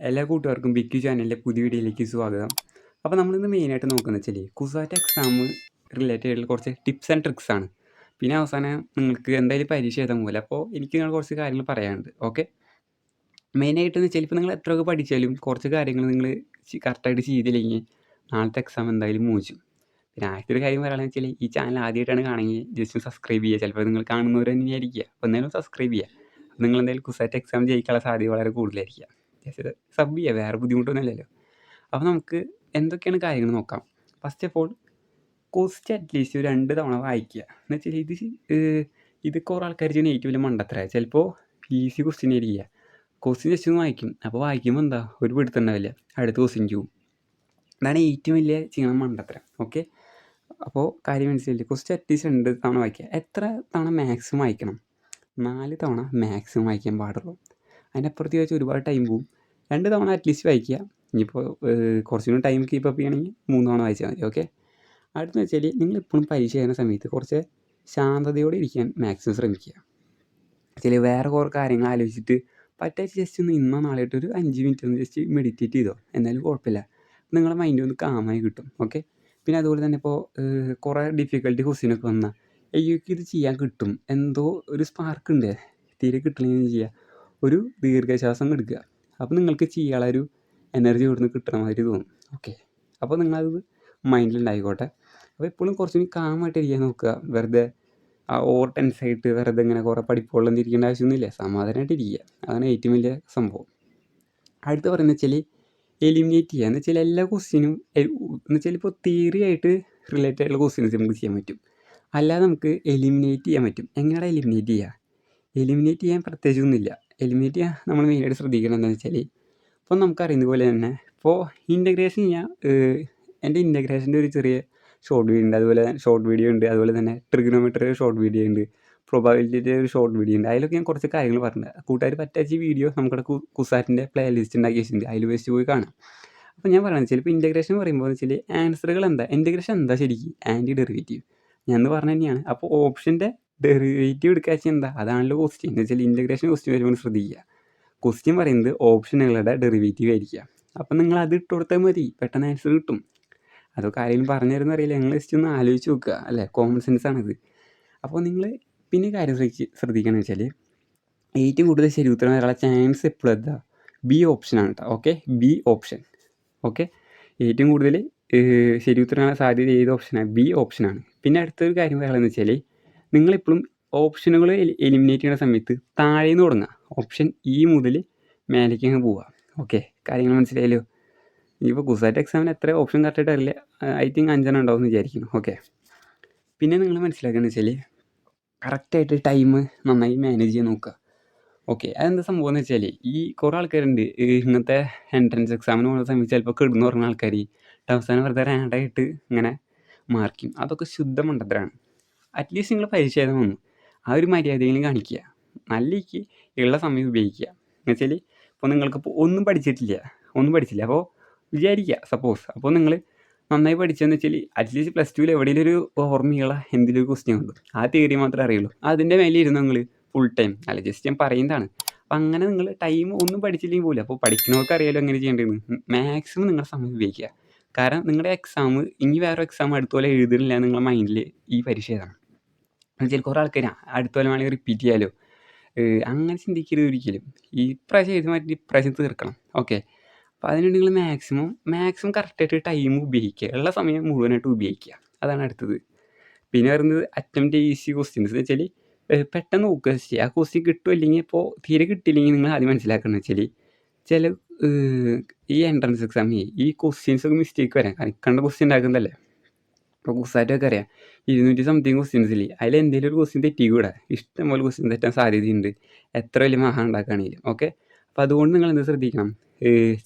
എല്ലാ കൂട്ടുകാർക്കും ബിഗ് ചാനലിൻ്റെ പുതിയ വീഡിയോയിലേക്ക് സ്വാഗതം. അപ്പോൾ നമ്മളിന്ന് മെയിനായിട്ട് നോക്കുന്നത് വെച്ചാൽ കുസാറ്റ് എക്സാം റിലേറ്റഡ് ആയിട്ടുള്ള കുറച്ച് ടിപ്സ് ആൻഡ് ട്രിക്സ് ആണ്. പിന്നെ അവസാനം നിങ്ങൾക്ക് എന്തായാലും പരീക്ഷ എഴുതാൻ പോകില്ല, അപ്പോൾ എനിക്ക് നിങ്ങൾ കുറച്ച് കാര്യങ്ങൾ പറയാനുണ്ട്. ഓക്കെ, മെയിനായിട്ടെന്ന് വെച്ചാൽ ഇപ്പോൾ നിങ്ങൾ എത്രയൊക്കെ പഠിച്ചാലും കുറച്ച് കാര്യങ്ങൾ നിങ്ങൾ കറക്റ്റായിട്ട് ചെയ്തില്ലെങ്കിൽ നാളത്തെ എക്സാം എന്തായാലും മോശം. പിന്നെ ആദ്യത്തെ ഒരു കാര്യം പറയുകയാണെന്ന് വെച്ചാൽ ഈ ചാനൽ ആദ്യമായിട്ടാണ് കാണുമെങ്കിൽ ജസ്റ്റ് സബ്സ്ക്രൈബ് ചെയ്യുക. ചിലപ്പോൾ നിങ്ങൾ കാണുന്നവർ തന്നെയായിരിക്കുക, അപ്പോൾ എന്തായാലും സബ്സ്ക്രൈബ് ചെയ്യുക. നിങ്ങൾ എന്തായാലും കുസാറ്റ് എക്സാം ജയിക്കാനുള്ള സാധ്യത വളരെ കൂടുതലായിരിക്കുക. ജസ്റ്റ് സബ് ചെയ്യുക, വേറെ ബുദ്ധിമുട്ടൊന്നുമില്ലല്ലോ. അപ്പോൾ നമുക്ക് എന്തൊക്കെയാണ് കാര്യങ്ങൾ നോക്കാം. First of all question at least ഒരു 2 തവണ വായിക്കുക. എന്ന് വെച്ചാൽ ഇത് കുറേ ആൾക്കാർ ചെയ്യുന്ന ഏറ്റവും വലിയ മണ്ടത്തര. ചിലപ്പോൾ ഈസി ക്വസ്റ്റ്യൻ ആയിരിക്കുക, ക്വസ്റ്റ്യൻ ജസ്റ്റ് ഒന്ന് വായിക്കും, അപ്പോൾ വായിക്കുമ്പോൾ എന്താ ഒരു പിടുത്തുണ്ടാവില്ല, അടുത്ത ക്വസ്റ്റ്യൻ പോവും. അതാണ് ഏറ്റവും വലിയ ചെയ്യണം മണ്ടത്തരം. ഓക്കെ, അപ്പോൾ കാര്യം മനസ്സിലായില്ലേ? ക്വസ്റ്റ്യൻ അറ്റ്ലീസ്റ്റ് 2 തവണ വായിക്കുക. എത്ര തവണ മാക്സിമം വായിക്കണം? 4 തവണ മാക്സിമം വായിക്കാൻ പാടുള്ളൂ. അതിനപ്പുറത്ത് ചോദിച്ചാൽ ഒരുപാട് ടൈം പോവും. 2 തവണ അറ്റ്ലീസ്റ്റ് വായിക്കുക. ഇനിയിപ്പോൾ കുറച്ചുകൂടി ടൈം കീപ്പപ്പ് ചെയ്യണമെങ്കിൽ 3 തവണ വായിച്ചാൽ മതി. ഓക്കെ, അടുത്തെന്ന് വെച്ചാൽ നിങ്ങളെപ്പോഴും പരീക്ഷ ചെയ്യുന്ന സമയത്ത് കുറച്ച് ശാന്തതയോടെ ഇരിക്കാൻ മാക്സിമം ശ്രമിക്കുക. വേറെ കുറേ കാര്യങ്ങൾ ആലോചിച്ചിട്ട് പറ്റാച്ച ജസ്റ്റ് ഒന്ന് ഇന്നോ നാളെയായിട്ട് ഒരു 5 മിനിറ്റ് ഒന്ന് ജസ്റ്റ് മെഡിറ്റേറ്റ് ചെയ്തോ, എന്നാലും കുഴപ്പമില്ല. നിങ്ങളുടെ മൈൻഡ് ഒന്ന് കാമായി കിട്ടും. ഓക്കെ, പിന്നെ അതുപോലെ തന്നെ ഇപ്പോൾ കുറേ ഡിഫിക്കൽട്ടി ക്വസ്റ്റ്യനൊക്കെ വന്നാൽ ഇത് ചെയ്യാൻ കിട്ടും, എന്തോ ഒരു സ്പാർക്ക് ഉണ്ട്, തീരെ കിട്ടണമെങ്കിൽ ചെയ്യുക. ഒരു ദീർഘശ്വാസം എടുക്കുക, അപ്പോൾ നിങ്ങൾക്ക് ചെയ്യാനുള്ളൊരു എനർജി ഇവിടുന്ന് കിട്ടണ മാതിരി തോന്നും. ഓക്കെ, അപ്പോൾ നിങ്ങളത് മൈൻഡിലുണ്ടായിക്കോട്ടെ. അപ്പോൾ എപ്പോഴും കുറച്ചുകൂടി കാമായിട്ടിരിക്കാൻ നോക്കുക. വെറുതെ ഓവർ ടെൻസായിട്ട് വെറുതെ ഇങ്ങനെ കുറേ പഠിപ്പുകളിൽ ഇരിക്കേണ്ട ആവശ്യമൊന്നുമില്ല. സമാധാനമായിട്ടിരിക്കുക, അതാണ് ഏറ്റവും വലിയ സംഭവം. അടുത്ത് പറയുന്നത് വെച്ചാൽ എലിമിനേറ്റ് ചെയ്യുക. എന്ന് വെച്ചാൽ എല്ലാ ക്വസ്റ്റ്യനും എന്ന് വെച്ചാൽ ഇപ്പോൾ തിയറി ആയിട്ട് റിലേറ്റഡ് ആയിട്ടുള്ള ക്വസ്റ്റ്യൻസ് നമുക്ക് ചെയ്യാൻ പറ്റും, അല്ലാതെ നമുക്ക് എലിമിനേറ്റ് ചെയ്യാൻ പറ്റും. എങ്ങനെയാണ് എലിമിനേറ്റ് ചെയ്യുക? എലിമിനേറ്റ് ചെയ്യാൻ പ്രത്യേകിച്ചൊന്നുമില്ല. എലിമിനേറ്റ് ചെയ്യാൻ നമ്മൾ മെയിനായിട്ട് ശ്രദ്ധിക്കണം എന്താണെന്ന് വെച്ചാൽ, ഇപ്പോൾ നമുക്കറിയുന്ന പോലെ തന്നെ ഇപ്പോൾ ഇൻ്റഗ്രേഷൻ ചെയ്യാൻ എൻ്റെ ഇൻ്റഗ്രേഷൻ്റെ ഒരു ചെറിയ ഷോർട്ട് വീഡിയോ ഉണ്ട്, അതുപോലെ ഷോർട്ട് വീഡിയോ ഉണ്ട്, അതുപോലെ തന്നെ ട്രിഗണോമെട്രി ഷോർട്ട് വീഡിയോ ഉണ്ട്, പ്രൊബാബിലിറ്റിയുടെ ഒരു ഷോർട്ട് വീഡിയോ ഉണ്ട്. അതിലൊക്കെ ഞാൻ കുറച്ച് കാര്യങ്ങൾ പറഞ്ഞിട്ടുണ്ട്. കൂട്ടുകാർ പറ്റാച്ച വീഡിയോ നമ്മുടെ കുസാറ്റിൻ്റെ പ്ലേ ലിസ്റ്റ് ഉണ്ടാക്കി വെച്ചിട്ടുണ്ട്, അതിൽ വെച്ച് പോയി കാണാം. അപ്പോൾ ഞാൻ പറയുന്നത് വെച്ചാൽ ഇപ്പോൾ ഇൻ്റഗ്രേഷൻ പറയുമ്പോൾ എന്ന് വെച്ചാൽ ആൻസറുകൾ എന്താ, ഇൻ്റഗ്രേഷൻ എന്താ ശരിക്കും? Anti derivative. ഞാൻ പറഞ്ഞു തന്നെയാണ്. അപ്പോൾ ഓപ്ഷൻ്റെ ഡെറിവേറ്റീവ് എടുക്കുക വെച്ചാൽ എന്താ, അതാണല്ലോ ക്വസ്റ്റ്യൻ. എന്ന് വെച്ചാൽ ഇൻ്റഗ്രേഷൻ ക്വസ്റ്റ്യൻ വരുമ്പോൾ ശ്രദ്ധിക്കുക, ക്വസ്റ്റ്യൻ പറയുന്നത് ഓപ്ഷനുകളുടെ ഡെറിവേറ്റീവ് ആയിരിക്കുക. അപ്പം നിങ്ങൾ അത് ഇട്ട് കൊടുത്താൽ മതി, പെട്ടെന്ന് ആൻസർ കിട്ടും. അതൊക്കെ ആരെങ്കിലും പറഞ്ഞു തരുന്ന അറിയില്ല, നിങ്ങൾ ജസ്റ്റ് ഒന്ന് ആലോചിച്ച് നോക്കുക, അല്ലേ? കോമൺ സെൻസ് ആണിത്. അപ്പോൾ നിങ്ങൾ പിന്നെ കാര്യം ശ്രദ്ധിക്കുകയെന്ന് വെച്ചാൽ ഏറ്റവും കൂടുതൽ ശരി ഉത്തരം വരാനുള്ള ചാൻസ് എപ്പോഴും എന്താ, ബി ഓപ്ഷനാണ് കേട്ടോ. Okay, B option. ഓക്കെ, ഏറ്റവും കൂടുതൽ ശരി ഉത്തരമാണ് സാധ്യത ഏത് ഓപ്ഷനാണ്? ബി ഓപ്ഷനാണ്. പിന്നെ അടുത്തൊരു കാര്യം പറയുകയെന്ന് വെച്ചാൽ നിങ്ങളെപ്പോഴും ഓപ്ഷനുകൾ എലിമിനേറ്റ് ചെയ്യുന്ന സമയത്ത് താഴേന്ന് തുടങ്ങുക, ഓപ്ഷൻ ഇ മുതൽ മേലേക്ക് അങ്ങ് പോവുക. ഓക്കെ, കാര്യങ്ങൾ മനസ്സിലായല്ലോ? ഇനിയിപ്പോൾ കുസാറ്റ് എക്സാമിന് എത്ര ഓപ്ഷൻ കറക്റ്റായിട്ട് അറിയില്ല, ഐ തിങ്ക് 5 എണ്ണം ഉണ്ടാവും എന്ന് വിചാരിക്കുന്നു. ഓക്കെ, പിന്നെ നിങ്ങൾ മനസ്സിലാക്കുകയെന്ന് വെച്ചാൽ കറക്റ്റായിട്ട് ടൈം നന്നായി മാനേജ് ചെയ്യാൻ നോക്കുക. ഓക്കെ, അതെന്താ സംഭവം എന്ന് വെച്ചാൽ ഈ കുറേ ആൾക്കാരുണ്ട് ഇങ്ങനത്തെ എൻട്രൻസ് എക്സാമിന് പോകുന്ന സമയത്ത് ചിലപ്പോൾ കിടന്നു പറഞ്ഞ ആൾക്കാർ അവസാനം വെറുതെ റാൻഡായിട്ട് ഇങ്ങനെ മാർക്കും. അതൊക്കെ ശുദ്ധ മണ്ടത്തരാണ്. അറ്റ്ലീസ്റ്റ് നിങ്ങൾ പരീക്ഷ എഴുതാൻ വന്നു, ആ ഒരു മര്യാദയെങ്കിലും കാണിക്കുക, നല്ലേക്ക് ഉള്ള സമയം ഉപയോഗിക്കുക. എന്ന് വെച്ചാൽ ഇപ്പോൾ നിങ്ങൾക്കിപ്പോൾ ഒന്നും പഠിച്ചില്ല, അപ്പോൾ വിചാരിക്കുക സപ്പോസ്, അപ്പോൾ നിങ്ങൾ നന്നായി പഠിച്ചതെന്ന് വെച്ചാൽ അറ്റ്ലീസ്റ്റ് പ്ലസ് ടുവിൽ എവിടെയെങ്കിലും ഒരു ഓർമ്മയുള്ള എന്തെങ്കിലും ഒരു ക്വസ്റ്റ്യൻ ഉള്ളൂ, ആ തിയറി മാത്രമേ അറിയുള്ളൂ, അതിൻ്റെ മേലെ ഇരുന്ന് നിങ്ങൾ ഫുൾ ടൈം, അല്ല ജസ്റ്റ് ഞാൻ പറയുന്നതാണ്. അപ്പം അങ്ങനെ നിങ്ങൾ ടൈം ഒന്നും പഠിച്ചില്ലെങ്കിൽ പോലും, അപ്പോൾ പഠിക്കുന്നവർക്ക് അറിയാലോ എങ്ങനെ ചെയ്യേണ്ടതെന്ന്. മാക്സിമം നിങ്ങളുടെ സമയം ഉപയോഗിക്കുക. കാരണം നിങ്ങളുടെ എക്സാം ഇനി വേറെ എക്സാം അടുത്ത പോലെ എഴുതുന്നില്ല നിങ്ങളുടെ മൈൻഡിൽ ഈ പരീക്ഷ എഴുതണം. എന്നുവെച്ചാൽ കുറേ ആൾക്കാർ അടുത്ത പോലെ വേണമെങ്കിൽ റിപ്പീറ്റ് ചെയ്യാലോ, അങ്ങനെ ചിന്തിക്കരുത് ഒരിക്കലും. ഈ പ്രാവശ്യം എഴുതി മാറ്റി ഇപ്രാവശ്യം തീർക്കണം. ഓക്കെ, അപ്പോൾ അതിനുവേണ്ടി നിങ്ങൾ മാക്സിമം കറക്റ്റായിട്ട് ടൈം ഉപയോഗിക്കുക, ഉള്ള സമയം മുഴുവനായിട്ട് ഉപയോഗിക്കുക. അതാണ് അടുത്തത്. പിന്നെ പറയുന്നത് അറ്റംപ്റ്റ് ഈസി ക്വസ്റ്റ്യൻസ് എന്ന് വെച്ചാൽ പെട്ടെന്ന് നോക്കുക ചെയ്യുക. ആ ക്വസ്റ്റ്യൻ കിട്ടുമോ, ഇല്ലെങ്കിൽ ഇപ്പോൾ തീരെ കിട്ടിയില്ലെങ്കിൽ നിങ്ങൾ ആദ്യം മനസ്സിലാക്കുന്നത് വെച്ചാൽ ചില ഈ എൻട്രൻസ് എക്സാമിൽ ഈ ക്വസ്റ്റ്യൻസൊക്കെ മിസ്റ്റേക്ക് വരാം, കണ്ട ക്വസ്റ്റ്യൻ ഉണ്ടാക്കുന്നതല്ലേ. ഇപ്പോൾ കുസാറ്റൊക്കെ അറിയാം 200 സംതിങ് ക്വസ്റ്റ്യൻസിൽ അതിൽ എന്തെങ്കിലും ഒരു ക്വസ്റ്റ്യൻ തെറ്റിക്കൂടെ, ഇഷ്ടംപോലെ ക്വസ്റ്റ്യൻ തെറ്റാൻ സാധ്യതയുണ്ട്, എത്ര വലിയ മഹാ ഉണ്ടാക്കുകയാണെങ്കിലും. ഓക്കെ, അപ്പോൾ അതുകൊണ്ട് നിങ്ങൾ എന്ത് ശ്രദ്ധിക്കണം,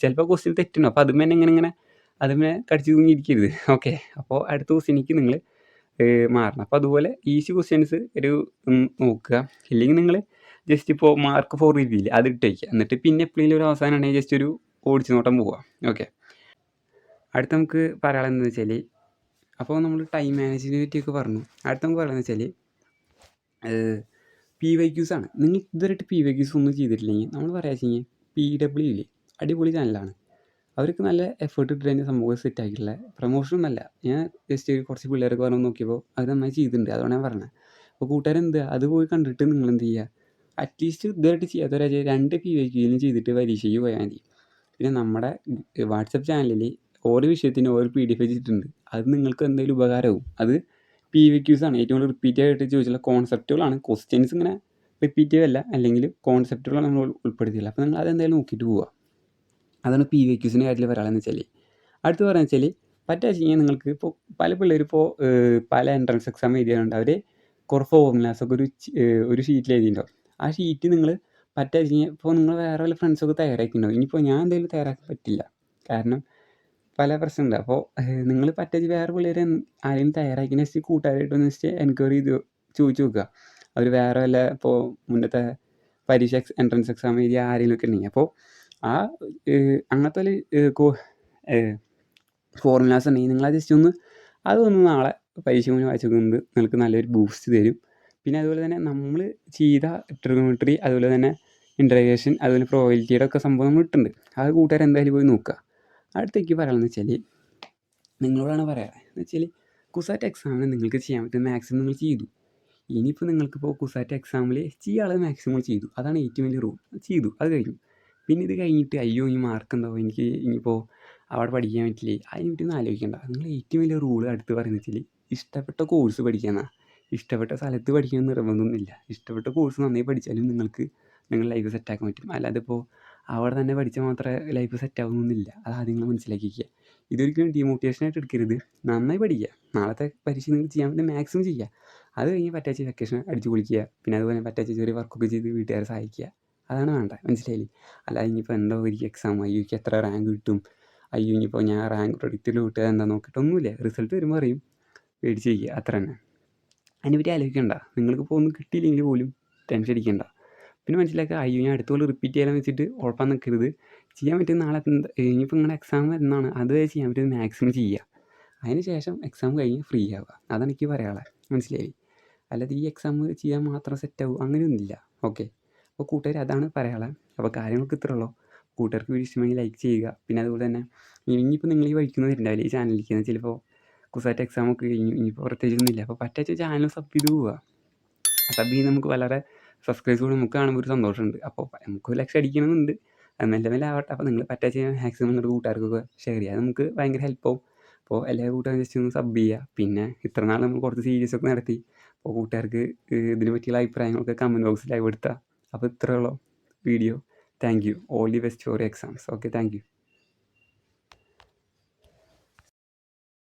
ചിലപ്പോൾ ക്വസ്റ്റ്യൻ തെറ്റണം, അപ്പോൾ അതും തന്നെ ഇങ്ങനെ അതുമേ കടിച്ചു തൂങ്ങിയിരിക്കരുത്. ഓക്കെ, അപ്പോൾ അടുത്ത ക്വസ്റ്റ്യനിക്ക് നിങ്ങൾ മാറണം. അപ്പോൾ അതുപോലെ ഈസി ക്വസ്റ്റ്യൻസ് ഒരു നോക്കുക, ഇല്ലെങ്കിൽ നിങ്ങൾ ജസ്റ്റ് ഇപ്പോൾ മാർക്ക് ഫോർ റിവ്യൂല് അത് ഇട്ട് വയ്ക്കുക, എന്നിട്ട് പിന്നെ എപ്പോഴെങ്കിലും ഒരു അവസാനമാണെങ്കിൽ ജസ്റ്റ് ഒരു ഓടിച്ചു നോട്ടം പോവുക. ഓക്കെ, അടുത്ത നമുക്ക് പറയാനുള്ളതെന്ന് വെച്ചാൽ, അപ്പോൾ നമ്മൾ ടൈം മാനേജ്മെൻറ്റിനെ പറ്റിയൊക്കെ പറഞ്ഞു. അടുത്ത നമുക്ക് പറയുന്നത് വെച്ചാൽ PYQs ആണ്. നിങ്ങൾ ഇതുവരെയായിട്ട് PYQs ഒന്നും ചെയ്തിട്ടില്ലെങ്കിൽ നമ്മൾ പറയാ വെച്ചാൽ PW ഇല്ലേ, അടിപൊളി ചാനലാണ്. അവർക്ക് നല്ല എഫേർട്ട് ഇട്ടിട്ട് തന്നെ സംഭവം സെറ്റ് ആക്കിയിട്ടുള്ള പ്രൊമോഷനൊന്നുമല്ല. ഞാൻ ജസ്റ്റ് കുറച്ച് പിള്ളേരൊക്കെ പറഞ്ഞ് നോക്കിയപ്പോൾ അത് നന്നായി ചെയ്തിട്ടുണ്ട്. അതുകൊണ്ടാണ് ഞാൻ പറഞ്ഞത്. അപ്പോൾ കൂട്ടുകാരെന്താ അത് പോയി കണ്ടിട്ട് നിങ്ങളെന്ത് ചെയ്യുക, അറ്റ്ലീസ്റ്റ് ഇതായിട്ട് ചെയ്യാത്തവരാ 2 PYQലും ചെയ്തിട്ട് പരീക്ഷയ്ക്ക് പോയാൽ മതി. പിന്നെ നമ്മുടെ വാട്സപ്പ് ചാനലിൽ ഓരോ വിഷയത്തിന് ഓരോ PDF വെച്ചിട്ടുണ്ട്. അത് നിങ്ങൾക്ക് എന്തെങ്കിലും ഉപകാരമാവും. അത് PYQs ആണ്. ഏറ്റവും കൂടുതൽ റിപ്പീറ്റ് ആയിട്ട് ചോദിച്ചുള്ള കോൺസെപ്റ്റുകളാണ്. ക്വസ്റ്റ്യൻസ് ഇങ്ങനെ റിപ്പീറ്റീവ് അല്ല, അല്ലെങ്കിൽ കോൺസെപ്റ്റുകളാണ് നമ്മൾ ഉൾപ്പെടുത്തിയില്ല. അപ്പോൾ നിങ്ങൾ അതെന്തായാലും നോക്കിയിട്ട് പോവുക. അതാണ് PYQസിൻ്റെ കാര്യത്തിൽ പറയാമെന്ന് വെച്ചാൽ. അടുത്ത് പറയുക വെച്ചാൽ പറ്റുക കഴിഞ്ഞാൽ നിങ്ങൾക്ക് ഇപ്പോൾ പല പിള്ളേരും ഇപ്പോൾ പല എൻട്രൻസ് എക്സാം എഴുതിയതുകൊണ്ട് അവർ കുറേ ഫോർമുലാസൊക്കെ ഒരു ഷീറ്റിൽ എഴുതിയിട്ടുണ്ടാവും. ആ ഷീറ്റ് നിങ്ങൾ പറ്റുക കഴിഞ്ഞാൽ ഇപ്പോൾ നിങ്ങൾ വേറെ വല്ല ഫ്രണ്ട്സൊക്കെ തയ്യാറാക്കിയിട്ടുണ്ടാവും. ഇനിയിപ്പോൾ ഞാൻ എന്തെങ്കിലും തയ്യാറാക്കാൻ പറ്റില്ല, കാരണം പല പ്രശ്നമുണ്ട്. അപ്പോൾ നിങ്ങൾ പറ്റുക വേറെ പിള്ളേർ ആരെങ്കിലും തയ്യാറാക്കി നെക്സ്റ്റ് കൂട്ടുകാരായിട്ടൊന്ന് ജസ്റ്റ് എൻക്വയറി ചെയ്ത് ചോദിച്ചു നോക്കുക. അവർ വേറെ വല്ല ഇപ്പോൾ മുന്നത്തെ പരീക്ഷ എൻട്രൻസ് എക്സാം എഴുതിയ ആരെങ്കിലും ഒക്കെ ഉണ്ടെങ്കിൽ, അപ്പോൾ ആ അങ്ങനത്തെ ഫോർമുലാസ് ഉണ്ടെങ്കിൽ നിങ്ങൾ ജസ്റ്റ് അതൊന്ന് നാളെ പരീക്ഷ മുന്നേ വായിച്ച് നോക്കുന്നത് നിങ്ങൾക്ക് നല്ലൊരു ബൂസ്റ്റ് തരും. പിന്നെ അതുപോലെ തന്നെ നമ്മൾ ചെയ്ത ട്രിഗണോമെട്രി, അതുപോലെ തന്നെ ഇൻറ്റഗ്രേഷൻ, അതുപോലെ പ്രോബബിലിറ്റിയുടെ ഒക്കെ സംഭവം നമ്മൾ ഇട്ടുണ്ട്. അത് കൂട്ടുകാർ എന്തായാലും പോയി നോക്കുക. അടുത്തേക്ക് പറയാമെന്ന് വെച്ചാൽ നിങ്ങളോടാണ് പറയുക എന്ന് വെച്ചാൽ കുസാറ്റ് എക്സാമിന് നിങ്ങൾക്ക് ചെയ്യാൻ പറ്റുന്ന മാക്സിമം നിങ്ങൾ ചെയ്തു. ഇനിയിപ്പോൾ നിങ്ങൾക്കിപ്പോൾ കുസാറ്റ് എക്സാമിൽ ചെയ്യാനുള്ളത് മാക്സിമം ചെയ്തു. അതാണ് ഏറ്റവും വലിയ റൂൾ. ചെയ്തു, അത് കഴിഞ്ഞു. പിന്നെ ഇത് കഴിഞ്ഞിട്ട് അയ്യോ ഈ മാർക്ക് എന്താവും, എനിക്ക് ഇനിയിപ്പോൾ അവിടെ പഠിക്കാൻ പറ്റില്ലേ, അതിനെ പറ്റിയൊന്നും ആലോചിക്കേണ്ട. നിങ്ങൾ ഏറ്റവും വലിയ റൂള് അടുത്ത് പറയുന്നത് വെച്ചാൽ ഇഷ്ടപ്പെട്ട കോഴ്സ് പഠിക്കാനാണ്. ഇഷ്ടപ്പെട്ട സ്ഥലത്ത് പഠിക്കണം നിർബന്ധമൊന്നുമില്ല. ഇഷ്ടപ്പെട്ട കോഴ്സ് നന്നായി പഠിച്ചാലും നിങ്ങൾക്ക് നിങ്ങളുടെ ലൈഫ് സെറ്റാക്കാൻ പറ്റും. അല്ലാതെ ഇപ്പോൾ അവിടെ തന്നെ പഠിച്ചാൽ മാത്രമേ ലൈഫ് സെറ്റാവുന്നൊന്നുമില്ല. അത് ആദ്യം നിങ്ങൾ മനസ്സിലാക്കിക്കുക. ഇതൊരിക്കലും ഡീമോട്ടിവേഷനായിട്ട് എടുക്കരുത്. നന്നായി പഠിക്കുക. നാളത്തെ പരീക്ഷ നിങ്ങൾക്ക് ചെയ്യാൻ പറ്റുന്ന മാക്സിമം ചെയ്യുക. അത് കഴിഞ്ഞ് പറ്റാച്ച വെക്കേഷൻ അടിച്ച് പൊളിക്കുക. പിന്നെ അതുപോലെ പറ്റാച്ച ചെറിയ വർക്കൊക്കെ ചെയ്ത് വീട്ടുകാരെ സഹായിക്കുക. അതാണ് വേണ്ടത്, മനസ്സിലായില്ലേ? അല്ലാതെ ഇനിയിപ്പോൾ എന്താ ഒരു എക്സാം, അയ്യോ എനിക്ക് എത്ര റാങ്ക് കിട്ടും, അയ്യോ ഇനിയിപ്പോൾ ഞാൻ റാങ്ക് പ്രൊഡിക്റ്റിൽ കിട്ടുക എന്താ നോക്കിയിട്ടൊന്നുമില്ല. റിസൾട്ട് വരുമ്പോൾ അറിയും, പേടിച്ച് ചെയ്യുക, അത്ര തന്നെ. അതിനെപ്പറ്റി ആലോചിക്കേണ്ട. നിങ്ങൾക്കിപ്പോൾ ഒന്നും കിട്ടിയില്ലെങ്കിൽ പോലും ടെൻഷൻ അടിക്കേണ്ട. പിന്നെ മനസ്സിലാക്കുക, അയ്യോ ഞാൻ അടുത്ത പോലെ റിപ്പീറ്റ് ചെയ്യാൻ വെച്ചിട്ട് ഉഴപ്പാൻ നിൽക്കരുത്. ചെയ്യാൻ പറ്റുന്ന നാളെ ഇനിയിപ്പോൾ നിങ്ങളുടെ എക്സാം വരുന്നതാണ്, അതുവരെ ചെയ്യാൻ പറ്റുന്നത് മാക്സിമം ചെയ്യുക. അതിന് ശേഷം എക്സാം കഴിഞ്ഞ് ഫ്രീ ആവുക. അതാണ് എനിക്ക് പറയാനുള്ളത്, മനസ്സിലായി? അല്ലാതെ ഈ എക്സാം ചെയ്യാൻ മാത്രം സെറ്റാവും അങ്ങനെയൊന്നുമില്ല. ഓക്കെ, അപ്പോൾ കൂട്ടുകാർ അതാണ് പറയാനുള്ളത്. അപ്പോൾ കാര്യങ്ങൾക്ക് ഇത്രേ ഉള്ളൂ. കൂട്ടുകാർക്ക് വീഡിയോ ഇഷ്ടമെങ്കിൽ ലൈക്ക് ചെയ്യുക. പിന്നെ അതുപോലെ തന്നെ ഇനിയിപ്പോൾ നിങ്ങൾ ഈ വഴിക്കുന്നത് ഉണ്ടാവില്ല ഈ ചാനലിലേക്ക്, ചിലപ്പോൾ കുസാറ്റ് എക്സാമൊക്കെ കഴിഞ്ഞു, ഇനിയിപ്പോൾ പ്രത്യേകിച്ചൊന്നുമില്ല. അപ്പോൾ പറ്റാച്ച ചാനൽ സബ് ചെയ്ത് പോവുക. സബ് ചെയ്ത് നമുക്ക് വളരെ സബ്സ്ക്രൈബ് കൂടെ നമുക്ക് കാണുമ്പോൾ ഒരു സന്തോഷമുണ്ട്. അപ്പോൾ നമുക്ക് 1 ലക്ഷം അടിക്കണമെന്നുണ്ട്. അത് മെല്ലെ മെല്ലെ ആവട്ടെ. അപ്പോൾ നിങ്ങൾ പറ്റാച്ച മാക്സിമം നിങ്ങളുടെ കൂട്ടുകാർക്കൊക്കെ ഷെയർ ചെയ്യുക. അത് നമുക്ക് ഭയങ്കര ഹെൽപ്പാവും. അപ്പോൾ എല്ലാ കൂട്ടുകാരും ജസ്റ്റ് ഒന്ന് സബ് ചെയ്യുക. പിന്നെ ഇത്ര നാൾ നമ്മൾ കുറച്ച് സീരീസൊക്കെ നടത്തി. അപ്പോൾ കൂട്ടുകാർക്ക് ഇതിനെ പറ്റിയുള്ള അഭിപ്രായങ്ങളൊക്കെ കമൻറ്റ് ബോക്സിൽ അയപ്പെടുത്തുക. അപ്പോൾ ഇത്രയേ ഉള്ളൂ video. Thank you. All the best for exams. Okay, thank you.